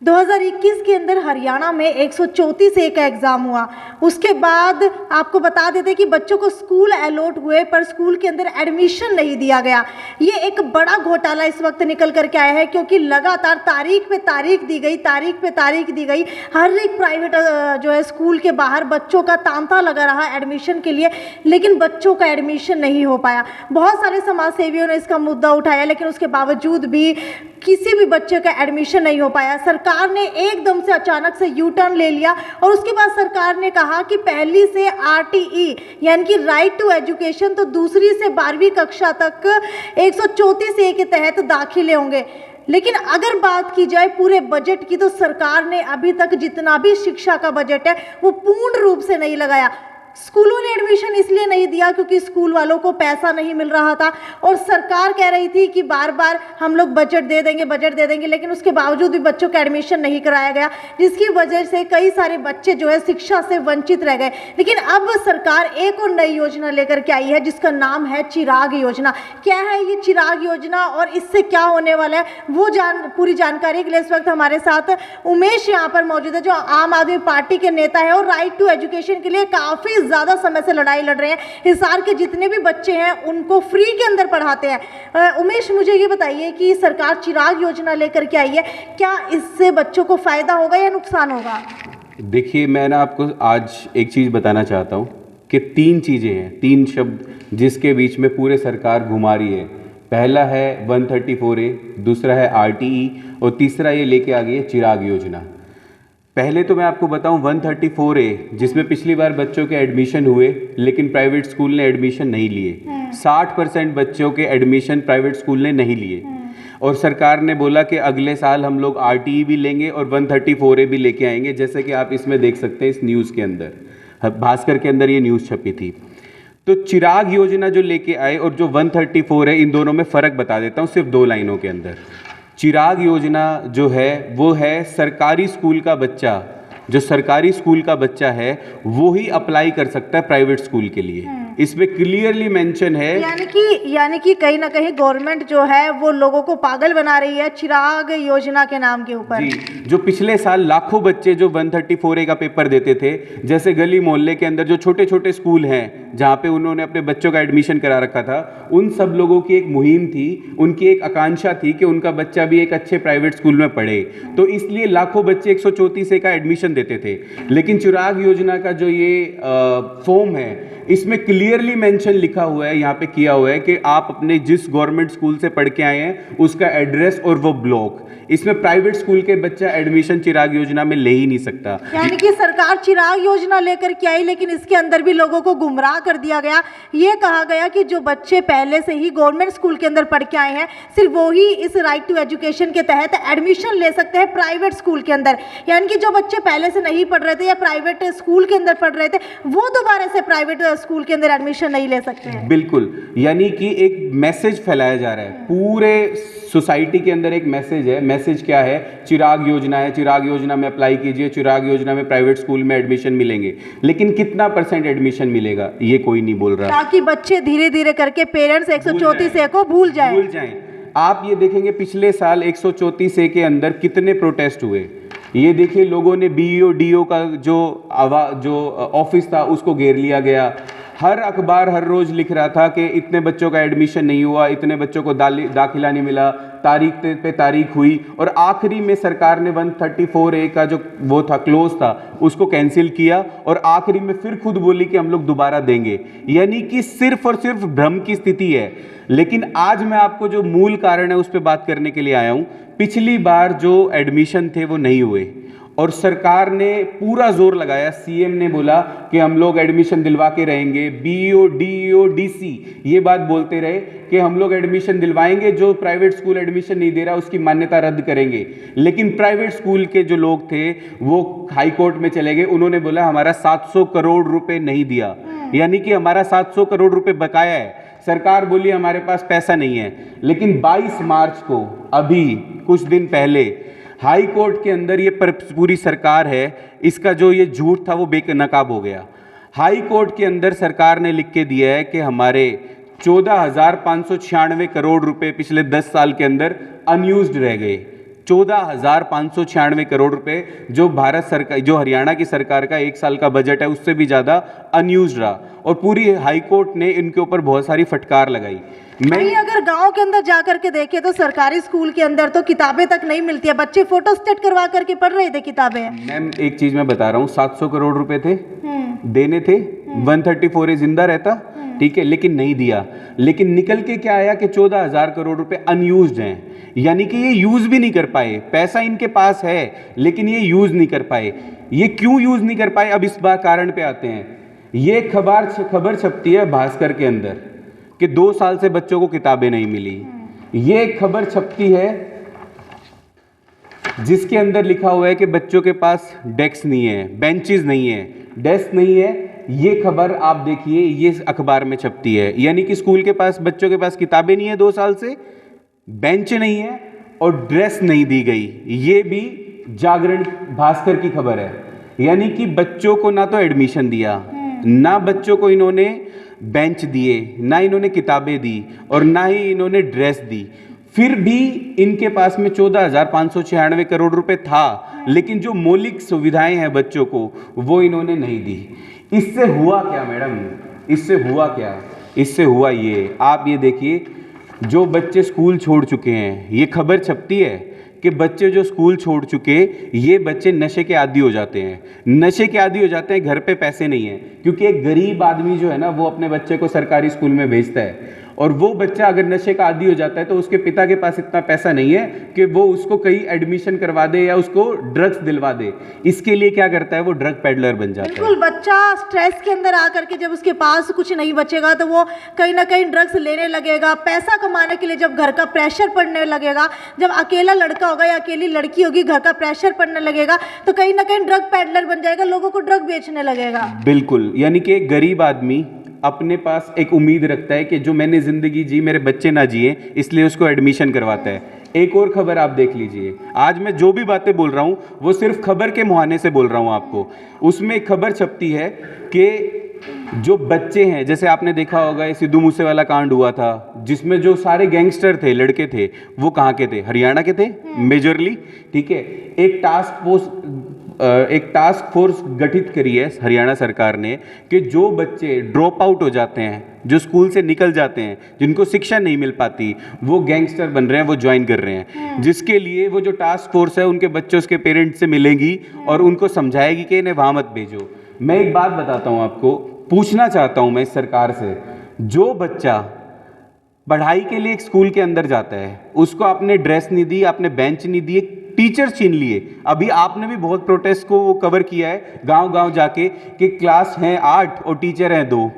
2021 के अंदर हरियाणा में 134 ए का एग्ज़ाम हुआ। उसके बाद आपको बता देते कि बच्चों को स्कूल अलॉट हुए पर स्कूल के अंदर एडमिशन नहीं दिया गया। ये एक बड़ा घोटाला इस वक्त निकल करके आया है, क्योंकि लगातार तारीख पे तारीख दी गई, तारीख पे तारीख दी गई। हर एक प्राइवेट जो है स्कूल के बाहर बच्चों का तांता लगा रहा एडमिशन के लिए, लेकिन बच्चों का एडमिशन नहीं हो पाया। बहुत सारे समाज सेवियों ने इसका मुद्दा उठाया, लेकिन उसके बावजूद भी किसी भी बच्चे का एडमिशन नहीं हो पाया। सरकार ने एकदम से अचानक से यू टर्न ले लिया और उसके बाद सरकार ने कहा कि पहली से आरटीई यानी कि राइट टू एजुकेशन, तो दूसरी से 12वीं कक्षा तक 134 ए के तहत दाखिले होंगे। लेकिन अगर बात की जाए पूरे बजट की, तो सरकार ने अभी तक जितना भी शिक्षा का बजट है वो पूर्ण रूप से नहीं लगाया। स्कूलों ने एडमिशन इसलिए नहीं दिया क्योंकि स्कूल वालों को पैसा नहीं मिल रहा था, और सरकार कह रही थी कि बार बार हम लोग बजट दे देंगे, लेकिन उसके बावजूद भी बच्चों का एडमिशन नहीं कराया गया, जिसकी वजह से कई सारे बच्चे जो है शिक्षा से वंचित रह गए। लेकिन अब सरकार एक और नई योजना लेकर के आई है जिसका नाम है चिराग योजना। क्या है ये चिराग योजना और इससे क्या होने वाला है, वो पूरी जानकारी के लिए इस वक्त हमारे साथ उमेश यहाँ पर मौजूद है, जो आम आदमी पार्टी के नेता है और राइट टू एजुकेशन के लिए काफ़ी ज़्यादा समय से लड़ाई लड़ रहे हैं। हिसार के जितने भी बच्चे हैं उनको फ्री के अंदर पढ़ाते हैं। उमेश, मुझे ये बताइए कि सरकार चिराग योजना लेकर के आई है, क्या इससे बच्चों को फ़ायदा होगा या नुकसान होगा? देखिए, मैं ना आपको आज एक चीज़ बताना चाहता हूँ कि 3 चीज़ें हैं, 3 शब्द जिसके बीच में पूरे सरकार घुमा रही है। पहला है 134A, दूसरा है RTE और तीसरा ये लेके आ गई है चिराग योजना। पहले तो मैं आपको बताऊं 134A, जिसमें पिछली बार बच्चों के एडमिशन हुए लेकिन प्राइवेट स्कूल ने एडमिशन नहीं लिए। 60% बच्चों के एडमिशन प्राइवेट स्कूल ने नहीं लिए, और सरकार ने बोला कि अगले साल हम लोग RTE भी लेंगे और 134A भी लेके आएंगे, जैसे कि आप इसमें देख सकते हैं इस न्यूज़ के अंदर, भास्कर के अंदर ये न्यूज़ छपी थी। तो चिराग योजना जो लेके आए और जो 134 है, इन दोनों में फ़र्क बता देता हूँ सिर्फ 2 लाइनों के अंदर। चिराग योजना जो है वो है सरकारी स्कूल का बच्चा, जो सरकारी स्कूल का बच्चा है वो ही अप्लाई कर सकता है प्राइवेट स्कूल के लिए। इसमें क्लियरली मेंशन है, यानी कि कहीं ना कहीं गवर्नमेंट जो है वो लोगों को पागल बना रही है चिराग योजना के नाम के ऊपर। जी, जो पिछले साल लाखों बच्चे जो 134A का पेपर देते थे, जैसे गली मोहल्ले के अंदर जो छोटे छोटे स्कूल हैं जहाँ पे उन्होंने अपने बच्चों का एडमिशन करा रखा था, उन सब लोगों की एक मुहिम थी, उनकी एक आकांक्षा थी कि उनका बच्चा भी एक अच्छे प्राइवेट स्कूल में पढ़े, तो इसलिए लाखों बच्चे 134A का एडमिशन देते थे। लेकिन चिराग योजना का जो ये फॉर्म है, इसमें क्लियरली मेंशन लिखा हुआ है, यहाँ पे किया हुआ है कि आप अपने जिस गवर्नमेंट स्कूल से पढ़ के आए हैं उसका एड्रेस और वो ब्लॉक, इसमें प्राइवेट स्कूल के बच्चा एडमिशन चिराग योजना में ले ही नहीं सकता। यानी कि सरकार चिराग योजना लेकर के आई, लेकिन इसके अंदर भी लोगों को गुमराह कर दिया गया। ये कहा गया कि जो बच्चे पहले से ही गवर्नमेंट स्कूल के अंदर पढ़ के आए हैं सिर्फ वो ही इस राइट टू एजुकेशन के तहत एडमिशन ले सकते हैं प्राइवेट स्कूल के अंदर। यानी कि जो बच्चे पहले से नहीं पढ़ रहे थे या प्राइवेट स्कूल के अंदर पढ़ रहे थे, वो दोबारा से प्राइवेट स्कूल के अंदर एडमिशन नहीं ले सकते हैं। बिल्कुल, यानी कि एक मैसेज फैलाया जा रहा है पूरे सोसाइटी के अंदर। एक मैसेज है, मैसेज क्या है? चिराग योजना है, चिराग योजना में अप्लाई कीजिए, चिराग योजना में प्राइवेट स्कूल में एडमिशन मिलेंगे। लेकिन कितना % एडमिशन मिलेगा ये कोई नहीं बोल रहा, ताकि बच्चे धीरे धीरे करके पेरेंट्स 134A को भूल जाएं। आप ये देखेंगे पिछले साल 134A के अंदर कितने प्रोटेस्ट हुए। ये देखिए, लोगों ने BEO DO का जो ऑफिस था उसको घेर लिया गया। हर अखबार हर रोज लिख रहा था कि इतने बच्चों का एडमिशन नहीं हुआ, इतने बच्चों को दाखिला नहीं मिला, तारीख पे तारीख हुई, और आखिरी में सरकार ने 134A का जो वो था क्लोज था उसको कैंसिल किया, और आखिरी में फिर खुद बोली कि हम लोग दोबारा देंगे। यानी कि सिर्फ और सिर्फ भ्रम की स्थिति है। लेकिन आज मैं आपको जो मूल कारण है उस पर बात करने के लिए आया हूँ। पिछली बार जो एडमिशन थे वो नहीं हुए, और सरकार ने पूरा जोर लगाया, CM ने बोला कि हम लोग एडमिशन दिलवा के रहेंगे। BEO DEO DC ये बात बोलते रहे कि हम लोग एडमिशन दिलवाएंगे, जो प्राइवेट स्कूल एडमिशन नहीं दे रहा उसकी मान्यता रद्द करेंगे। लेकिन प्राइवेट स्कूल के जो लोग थे वो हाई कोर्ट में चले गए, उन्होंने बोला हमारा 700 करोड़ रुपए नहीं दिया, यानी कि हमारा 700 करोड़ रुपए बकाया है। सरकार बोली हमारे पास पैसा नहीं है। लेकिन 22 मार्च को, अभी कुछ दिन पहले, हाई कोर्ट के अंदर ये पूरी सरकार है, इसका जो ये झूठ था वो बेनकाब हो गया। हाई कोर्ट के अंदर सरकार ने लिख के दिया है कि हमारे 14,596 करोड़ रुपए पिछले 10 साल के अंदर अनयूज्ड रह गए। 14,596 करोड़ रुपए जो भारत सरकार, जो हरियाणा की सरकार का एक साल का बजट है, उससे भी ज़्यादा अनयूज्ड रहा। और पूरी हाई कोर्ट ने इनके ऊपर बहुत सारी फटकार लगाई। वहीं अगर गांव के अंदर जा करके देखें तो सरकारी स्कूल के अंदर तो किताबें तक नहीं मिलती है, बच्चे फोटो स्टेट करवा करके पढ़ रहे थे किताबें। मैम एक चीज मैं बता रहा हूँ, 700 करोड़ रुपए थे देने थे, 134 जिंदा रहता, ठीक है, लेकिन नहीं दिया। लेकिन निकल के क्या आया कि 14,000 करोड़ रुपए अनयूज्ड हैं, यानी कि ये यूज भी नहीं कर पाए। पैसा इनके पास है लेकिन ये यूज नहीं कर पाए। ये क्यों यूज नहीं कर पाए, अब इस बार कारण पे आते हैं। ये खबर छपती है भास्कर के अंदर कि 2 साल से बच्चों को किताबें नहीं मिली। ये एक खबर छपती है जिसके अंदर लिखा हुआ है कि बच्चों के पास डेस्क नहीं है, बेंचेस नहीं है, डेस्क नहीं है। ये खबर आप देखिए, ये अखबार में छपती है, यानी कि स्कूल के पास, बच्चों के पास किताबें नहीं है 2 साल से, बेंच नहीं है और ड्रेस नहीं दी गई। ये भी जागरण भास्कर की खबर है। यानी कि बच्चों को ना तो एडमिशन दिया, ना बच्चों को इन्होंने बेंच दिए, ना इन्होंने किताबें दी और ना ही इन्होंने ड्रेस दी। फिर भी इनके पास में 14,596 करोड़ रुपए था, लेकिन जो मौलिक सुविधाएं हैं बच्चों को वो इन्होंने नहीं दी। इससे हुआ क्या मैडम, इससे हुआ क्या, इससे हुआ ये, आप ये देखिए, जो बच्चे स्कूल छोड़ चुके हैं, ये खबर छपती है कि बच्चे जो स्कूल छोड़ चुके, ये बच्चे नशे के आदी हो जाते हैं। नशे के आदी हो जाते हैं, घर पे पैसे नहीं है, क्योंकि एक गरीब आदमी जो है ना, वो अपने बच्चे को सरकारी स्कूल में भेजता है, और वो बच्चा अगर नशे का आदी हो जाता है तो उसके पिता के पास इतना पैसा नहीं है कि वो उसको कहीं एडमिशन करवा दे या उसको ड्रग्स दिलवा दे। इसके लिए क्या करता है, वो ड्रग पेडलर बन जाता है। बिल्कुल, बच्चा स्ट्रेस के अंदर आकर के जब उसके पास कुछ नहीं बचेगा तो वो कहीं ना कहीं ड्रग्स लेने लगेगा। पैसा कमाने के लिए जब घर का प्रेशर पड़ने लगेगा, जब अकेला लड़का होगा या अकेली लड़की होगी, घर का प्रेशर पड़ने लगेगा तो कहीं ना कहीं ड्रग पेडलर बन जाएगा, लोगों को ड्रग बेचने लगेगा। बिल्कुल, यानी कि एक गरीब आदमी अपने पास एक उम्मीद रखता है कि जो मैंने जिंदगी जी मेरे बच्चे ना जिए, इसलिए उसको एडमिशन करवाता है। एक और खबर आप देख लीजिए, आज मैं जो भी बातें बोल रहा हूँ वो सिर्फ खबर के मुहाने से बोल रहा हूँ आपको। उसमें एक खबर छपती है कि जो बच्चे हैं, जैसे आपने देखा होगा ये सिद्धू मूसेवाला कांड हुआ था, जिसमें जो सारे गैंगस्टर थे, लड़के थे, वो कहाँ के थे, हरियाणा के थे मेजरली, ठीक है। एक टास्क फोर्स गठित करी है हरियाणा सरकार ने कि जो बच्चे ड्रॉप आउट हो जाते हैं, जो स्कूल से निकल जाते हैं, जिनको शिक्षा नहीं मिल पाती, वो गैंगस्टर बन रहे हैं, वो ज्वाइन कर रहे हैं, जिसके लिए वो जो टास्क फोर्स है उनके बच्चों उसके पेरेंट्स से मिलेंगी और उनको समझाएगी कि इन्हें वहाँ मत भेजो। मैं एक बात बताता हूँ आपको, पूछना चाहता हूँ मैं इस सरकार से, जो बच्चा पढ़ाई के लिए एक स्कूल के अंदर जाता है, उसको आपने ड्रेस नहीं दी, आपने बेंच नहीं दिए, टीचर छीन लिए। अभी आपने भी बहुत प्रोटेस्ट को वो कवर किया है गांव-गांव जाके कि क्लास हैं 8 और टीचर हैं 2,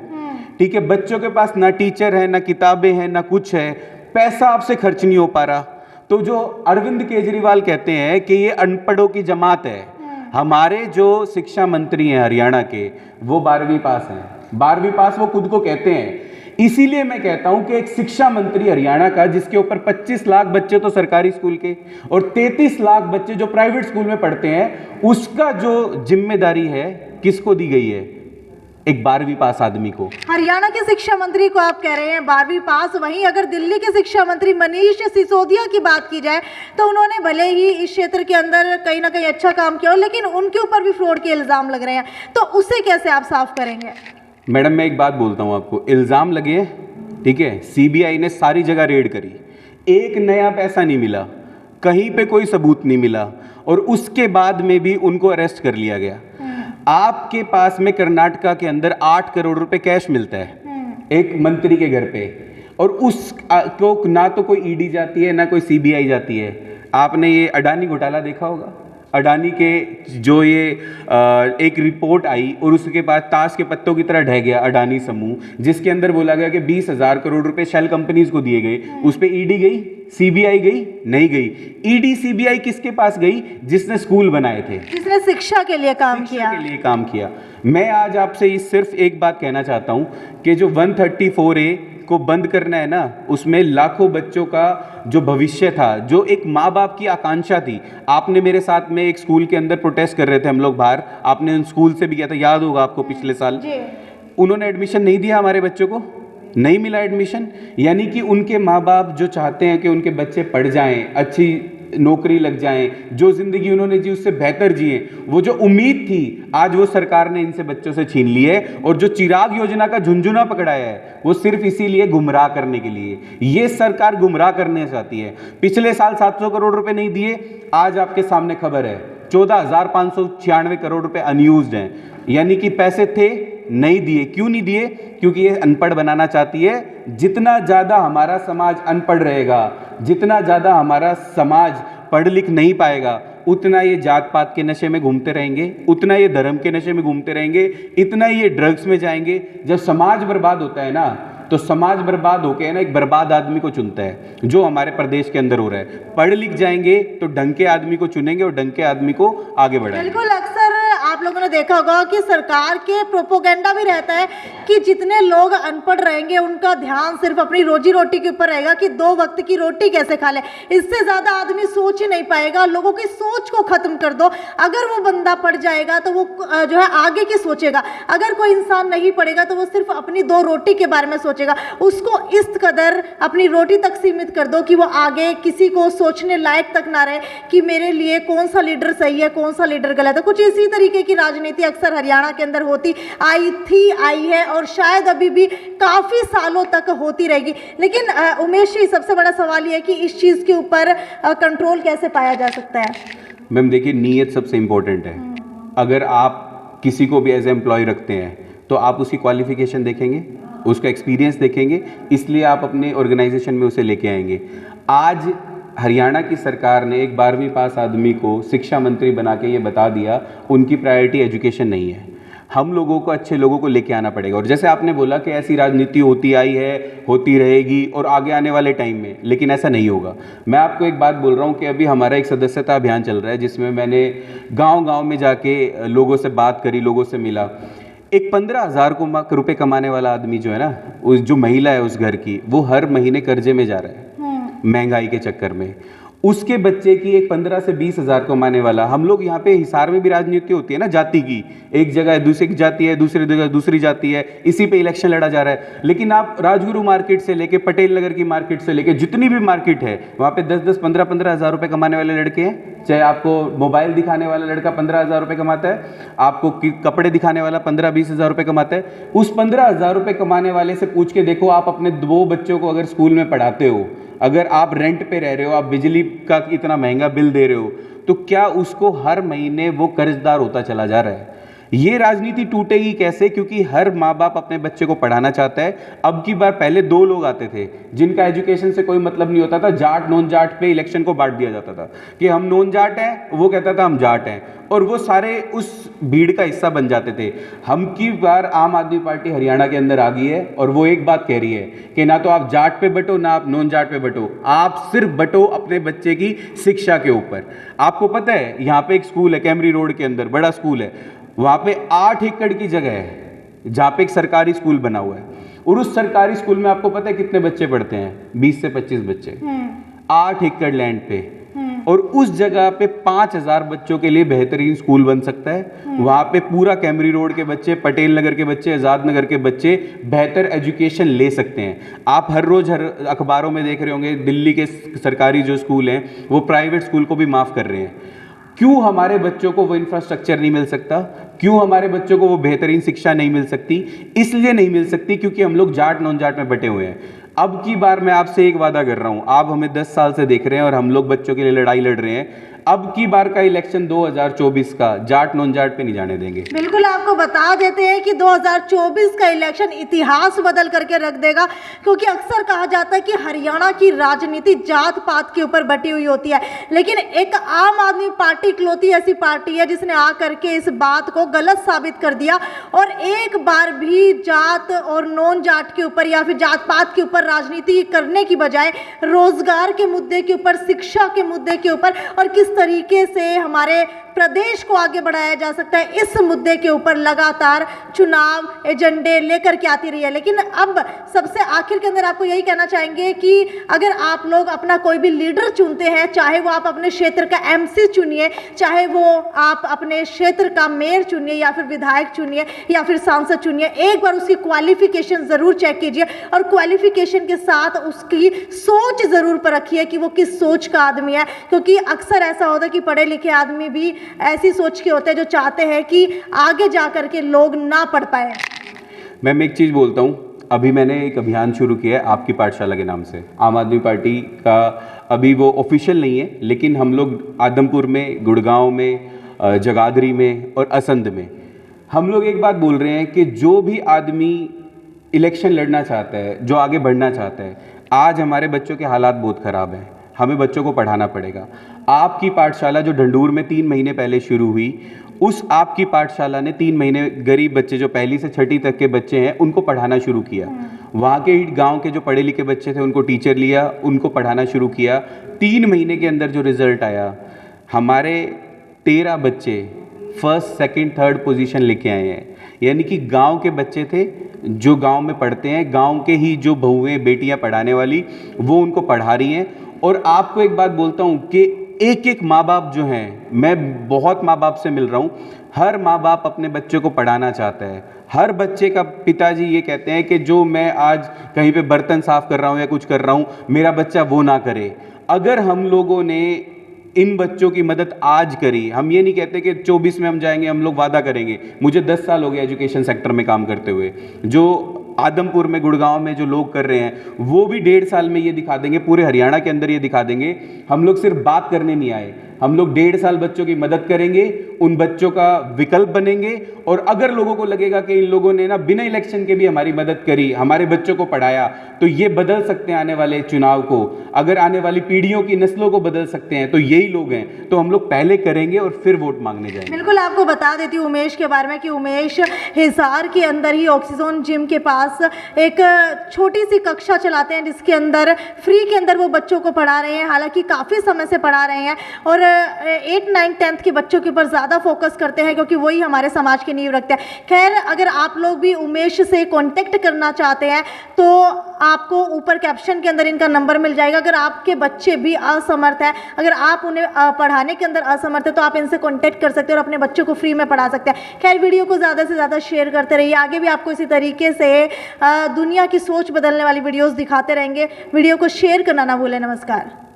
ठीक है। बच्चों के पास ना टीचर है, ना किताबें हैं, ना कुछ है, पैसा आपसे खर्च नहीं हो पा रहा। तो जो अरविंद केजरीवाल कहते हैं कि ये अनपढ़ों की जमात है, हमारे जो शिक्षा मंत्री हैं हरियाणा के, वो 12वीं पास हैं, 12वीं पास वो खुद को कहते हैं। इसीलिए मैं कहता हूं कि एक शिक्षा मंत्री हरियाणा का, जिसके ऊपर 25 लाख बच्चे तो सरकारी स्कूल के और 33 लाख बच्चे जो प्राइवेट स्कूल में पढ़ते हैं, उसका जो जिम्मेदारी है किसको दी गई है, एक 12वीं पास आदमी को। हरियाणा के शिक्षा मंत्री को आप कह रहे हैं 12वीं पास, वहीं अगर दिल्ली के शिक्षा मंत्री मनीष सिसोदिया की बात की जाए तो उन्होंने भले ही इस क्षेत्र के अंदर कहीं ना कहीं अच्छा काम किया हो, लेकिन उनके ऊपर भी फ्रॉड के इल्जाम लग रहे हैं, तो उसे कैसे आप साफ करेंगे? मैडम मैं एक बात बोलता हूँ आपको, इल्ज़ाम लगे हैं, ठीक है, सीबीआई ने सारी जगह रेड करी, एक नया पैसा नहीं मिला, कहीं पे कोई सबूत नहीं मिला, और उसके बाद में भी उनको अरेस्ट कर लिया गया। आपके पास में कर्नाटका के अंदर 8 करोड़ रुपए कैश मिलता है एक मंत्री के घर पे, और उसको ना तो कोई ईडी जाती है ना कोई सीबीआई जाती है। आपने ये अडानी घोटाला देखा होगा, अडानी के जो ये एक रिपोर्ट आई और उसके बाद ताश के पत्तों की तरह ढह गया अडानी समूह, जिसके अंदर बोला गया कि 20,000 करोड़ रुपए शेल कंपनीज को दिए गए। उस पे ईडी गई, सीबीआई गई, नहीं गई। ईडी सीबीआई किसके पास गई? जिसने स्कूल बनाए थे, जिसने शिक्षा के लिए काम किया। मैं आज आपसे सिर्फ एक बात कहना चाहता हूं कि जो 134A को बंद करना है ना, उसमें लाखों बच्चों का जो भविष्य था, जो एक माँ बाप की आकांक्षा थी। आपने मेरे साथ में एक स्कूल के अंदर प्रोटेस्ट कर रहे थे हम लोग बाहर, आपने उन स्कूल से भी किया था, याद होगा आपको, पिछले साल उन्होंने एडमिशन नहीं दिया हमारे बच्चों को, नहीं मिला एडमिशन। यानी कि उनके माँ बाप जो चाहते हैं कि उनके बच्चे पढ़ जाएं, अच्छी नौकरी लग जाए, जो जिंदगी उन्होंने जी उससे बेहतर जिए, वो जो उम्मीद थी आज वो सरकार ने इनसे बच्चों से छीन ली है। और जो चिराग योजना का झुंझुना पकड़ाया है वो सिर्फ इसीलिए गुमराह करने के लिए, ये सरकार गुमराह करने चाहती है। पिछले साल 700 करोड़ रुपए नहीं दिए, आज आपके सामने खबर है 14,596 करोड़ रुपए अनयूज्ड हैं, यानी कि पैसे थे नहीं दिए। क्यों नहीं दिए? क्योंकि ये अनपढ़ बनाना चाहती है। जितना ज़्यादा हमारा समाज अनपढ़ रहेगा, जितना ज़्यादा हमारा समाज पढ़ लिख नहीं पाएगा, उतना ये जात पात के नशे में घूमते रहेंगे, उतना ये धर्म के नशे में घूमते रहेंगे, इतना ये ड्रग्स में जाएंगे। जब समाज बर्बाद होता है ना, तो समाज बर्बाद होकर ना एक बर्बाद आदमी को चुनता है, जो हमारे प्रदेश के अंदर हो रहा है। पढ़ लिख जाएंगे तो ढंग के आदमी को चुनेंगे और ढंग के आदमी को आगे बढ़ाएंगे। बिल्कुल, अक्सर आप लोगों ने देखा होगा कि सरकार के प्रोपोगेंडा भी रहता है कि जितने लोग अनपढ़ रहेंगे उनका ध्यान सिर्फ अपनी रोजी रोटी के ऊपर रहेगा कि 2 वक्त की रोटी कैसे खा ले। इससे ज़्यादा आदमी सोच ही नहीं पाएगा। लोगों की सोच को ख़त्म कर दो। अगर वो बंदा पढ़ जाएगा तो वो जो है आगे की सोचेगा। अगर कोई इंसान नहीं पढ़ेगा तो वो सिर्फ अपनी 2 रोटी के बारे में सोचेगा। उसको इस कदर अपनी रोटी तक सीमित कर दो कि वो आगे किसी को सोचने लायक तक ना रहे कि मेरे लिए कौन सा लीडर सही है, कौन सा लीडर गलत है। कुछ इसी तरीके की राजनीति अक्सर हरियाणा के अंदर होती आई है और शायद अभी भी काफ़ी सालों तक होती रहेगी। लेकिन उमेश जी, सबसे बड़ा सवाल ये है कि इस चीज़ के ऊपर कंट्रोल कैसे पाया जा सकता है? मैम देखिए, नीयत सबसे इम्पोर्टेंट है। अगर आप किसी को भी एज एम्प्लॉय रखते हैं तो आप उसकी क्वालिफिकेशन देखेंगे, उसका एक्सपीरियंस देखेंगे, इसलिए आप अपने ऑर्गेनाइजेशन में उसे लेके आएंगे। आज हरियाणा की सरकार ने एक 12वीं पास आदमी को शिक्षा मंत्री बना के ये बता दिया उनकी प्रायोरिटी एजुकेशन नहीं है। हम लोगों को, अच्छे लोगों को लेके आना पड़ेगा। और जैसे आपने बोला कि ऐसी राजनीति होती आई है, होती रहेगी और आगे आने वाले टाइम में, लेकिन ऐसा नहीं होगा। मैं आपको एक बात बोल रहा हूँ कि अभी हमारा एक सदस्यता अभियान चल रहा है जिसमें मैंने गाँव-गाँव में जाके लोगों से बात करी, लोगों से मिला। एक 15,000 रुपये कमाने वाला आदमी जो है ना, उस जो महिला है उस घर की, वो हर महीने कर्जे में जा रहा है महंगाई के चक्कर में। उसके बच्चे की एक 15 से 20,000 कमाने वाला, हम लोग यहाँ पे हिसार में भी राजनीति होती है ना जाति की, एक जगह दूसरी जाति है, दूसरी जगह दूसरी जाति है, इसी पे इलेक्शन लड़ा जा रहा है। लेकिन आप राजगुरु मार्केट से लेके पटेल नगर की मार्केट से लेके जितनी भी मार्केट है, वहाँ पे 10-10, 15-15 हज़ार रुपये कमाने वाले लड़के हैं। चाहे आपको मोबाइल दिखाने वाला लड़का 15,000 रुपये कमाता है, आपको कपड़े दिखाने वाला 15-20 हज़ार रुपये कमाता है। उस 15,000 रुपये कमाने वाले से पूछ के देखो, आप अपने 2 बच्चों को अगर स्कूल में पढ़ाते हो, अगर आप रेंट पे रह रहे हो, आप बिजली का इतना महंगा बिल दे रहे हो, तो क्या उसको हर महीने वो कर्जदार होता चला जा रहा है? ये राजनीति टूटेगी कैसे? क्योंकि हर माँ बाप अपने बच्चे को पढ़ाना चाहता है। अब की बार पहले 2 लोग आते थे जिनका एजुकेशन से कोई मतलब नहीं होता था, जाट नॉन जाट पे इलेक्शन को बांट दिया जाता था कि हम नॉन जाट हैं, वो कहता था हम जाट हैं, और वो सारे उस भीड़ का हिस्सा बन जाते थे। हम की बार आम आदमी पार्टी हरियाणा के अंदर आ गई है और वो एक बात कह रही है कि ना तो आप जाट पे बटो, ना आप नॉन जाट पे बटो, आप सिर्फ बटो अपने बच्चे की शिक्षा के ऊपर। आपको पता है यहाँ पे एक स्कूल है कैमरी रोड के अंदर, बड़ा स्कूल है, वहाँ पे 8 एकड़ की जगह है जहाँ पे एक सरकारी स्कूल बना हुआ है, और उस सरकारी स्कूल में आपको पता है कितने बच्चे पढ़ते हैं? 20 से 25 बच्चे, 8 एकड़ लैंड पे। और उस जगह पे 5,000 बच्चों के लिए बेहतरीन स्कूल बन सकता है। वहाँ पे पूरा कैमरी रोड के बच्चे, पटेल नगर के बच्चे, आज़ाद नगर के बच्चे बेहतर एजुकेशन ले सकते हैं। आप हर रोज़ हर अखबारों में देख रहे होंगे दिल्ली के सरकारी जो स्कूल हैं वो प्राइवेट स्कूल को भी माफ़ कर रहे हैं। क्यों हमारे बच्चों को वो इंफ्रास्ट्रक्चर नहीं मिल सकता? क्यों हमारे बच्चों को वो बेहतरीन शिक्षा नहीं मिल सकती? इसलिए नहीं मिल सकती क्योंकि हम लोग जाट नॉन जाट में बटे हुए हैं। अब की बार मैं आपसे एक वादा कर रहा हूं, आप हमें 10 साल से देख रहे हैं और हम लोग बच्चों के लिए लड़ाई लड़ रहे हैं। अब की बार का इलेक्शन 2024 का जाट नॉन जाट पे नहीं जाने देंगे। बिल्कुल, आपको बता देते हैं कि 2024 का इलेक्शन इतिहास बदल करके रख देगा, क्योंकि अक्सर कहा जाता है कि हरियाणा की राजनीति जात पात के ऊपर बटी हुई होती है, लेकिन एक आम आदमी पार्टी इकलौती ऐसी पार्टी है जिसने आ करके इस बात को गलत साबित कर दिया और एक बार भी जात और नॉन जाट के ऊपर या फिर जात पात के ऊपर राजनीति करने की बजाय रोजगार के मुद्दे के ऊपर, शिक्षा के मुद्दे के ऊपर और किस तरीके से हमारे प्रदेश को आगे बढ़ाया जा सकता है, इस मुद्दे के ऊपर लगातार चुनाव एजेंडे लेकर के आती रही है। लेकिन अब सबसे आखिर के अंदर आपको यही कहना चाहेंगे कि अगर आप लोग अपना कोई भी लीडर चुनते हैं, चाहे वो आप अपने क्षेत्र का एमसी चुनिए, चाहे वो आप अपने क्षेत्र का मेयर चुनिए या फिर विधायक चुनिए या फिर सांसद चुनिए, एक बार उसकी क्वालिफिकेशन ज़रूर चेक कीजिए और क्वालिफिकेशन के साथ उसकी सोच ज़रूर परखिए कि वो किस सोच का आदमी है। क्योंकि अक्सर ऐसा होता है कि पढ़े लिखे आदमी भी ऐसी सोच के होते हैं जो चाहते हैं कि आगे जा कर के लोग ना पढ़ पाए। मैम एक चीज़ बोलता हूँ, अभी मैंने एक अभियान शुरू किया है आपकी पाठशाला के नाम से। आम आदमी पार्टी का अभी वो ऑफिशियल नहीं है, लेकिन हम लोग आदमपुर में, गुड़गांव में, जगाधरी में और असंध में हम लोग एक बात बोल रहे हैं कि जो भी आदमी इलेक्शन लड़ना चाहता है, जो आगे बढ़ना चाहता है, आज हमारे बच्चों के हालात बहुत ख़राब हैं, हमें बच्चों को पढ़ाना पड़ेगा। आपकी पाठशाला जो ढंडूर में 3 महीने पहले शुरू हुई, उस आपकी पाठशाला ने 3 महीने गरीब बच्चे जो पहली से छठी तक के बच्चे हैं उनको पढ़ाना शुरू किया। वहाँ के गांव के जो पढ़े लिखे बच्चे थे उनको टीचर लिया, उनको पढ़ाना शुरू किया। 3 महीने के अंदर जो रिज़ल्ट आया, हमारे 13 बच्चे फर्स्ट, सेकंड, थर्ड पोजीशन लेके आए हैं। यानी कि गांव के बच्चे थे जो गांव में पढ़ते हैं, गांव के ही जो बहुएं बेटियां पढ़ाने वाली वो उनको पढ़ा रही हैं। और आपको एक बात बोलता हूं कि एक एक माँ बाप जो हैं, मैं बहुत माँ बाप से मिल रहा हूं, हर माँ बाप अपने बच्चे को पढ़ाना चाहता है। हर बच्चे का पिताजी ये कहते हैं कि जो मैं आज कहीं पे बर्तन साफ कर रहा हूँ या कुछ कर रहा हूँ, मेरा बच्चा वो ना करे। अगर हम लोगों ने इन बच्चों की मदद आज करी, हम ये नहीं कहते कि 24 में हम जाएंगे, हम लोग वादा करेंगे। मुझे 10 साल हो गया एजुकेशन सेक्टर में काम करते हुए। जो आदमपुर में, गुड़गांव में जो लोग कर रहे हैं वो भी 1.5 साल में ये दिखा देंगे, पूरे हरियाणा के अंदर ये दिखा देंगे। हम लोग सिर्फ बात करने नहीं आए, हम लोग 1.5 साल बच्चों की मदद करेंगे, उन बच्चों का विकल्प बनेंगे। और अगर लोगों को लगेगा कि इन लोगों ने ना बिना इलेक्शन के भी हमारी मदद करी, हमारे बच्चों को पढ़ाया, तो ये बदल सकते हैं आने वाले चुनाव को। अगर आने वाली पीढ़ियों की नस्लों को बदल सकते हैं तो यही लोग हैं। तो हम लोग पहले करेंगे और फिर वोट मांगने जाएंगे। बिल्कुल, आपको बता देती हूँ उमेश के बारे में कि उमेश हिसार के अंदर ही ऑक्सीजन जिम के पास एक छोटी सी कक्षा चलाते हैं, जिसके अंदर फ्री के अंदर वो बच्चों को पढ़ा रहे हैं। हालांकि काफ़ी समय से पढ़ा रहे हैं और 8, 9, 10th के बच्चों के ऊपर ज़्यादा फोकस करते हैं, क्योंकि वही हमारे समाज की नींव रखते हैं। खैर, अगर आप लोग भी उमेश से कांटेक्ट करना चाहते हैं तो आपको ऊपर कैप्शन के अंदर इनका नंबर मिल जाएगा। अगर आपके बच्चे भी असमर्थ हैं, अगर आप उन्हें पढ़ाने के अंदर असमर्थ है, तो आप इनसे कांटेक्ट कर सकते हैं और अपने बच्चों को फ्री में पढ़ा सकते हैं। खैर, वीडियो को ज़्यादा से ज़्यादा शेयर करते रहिए, आगे भी आपको इसी तरीके से दुनिया की सोच बदलने वाली वीडियोज़ दिखाते रहेंगे। वीडियो को शेयर करना ना भूलें। नमस्कार।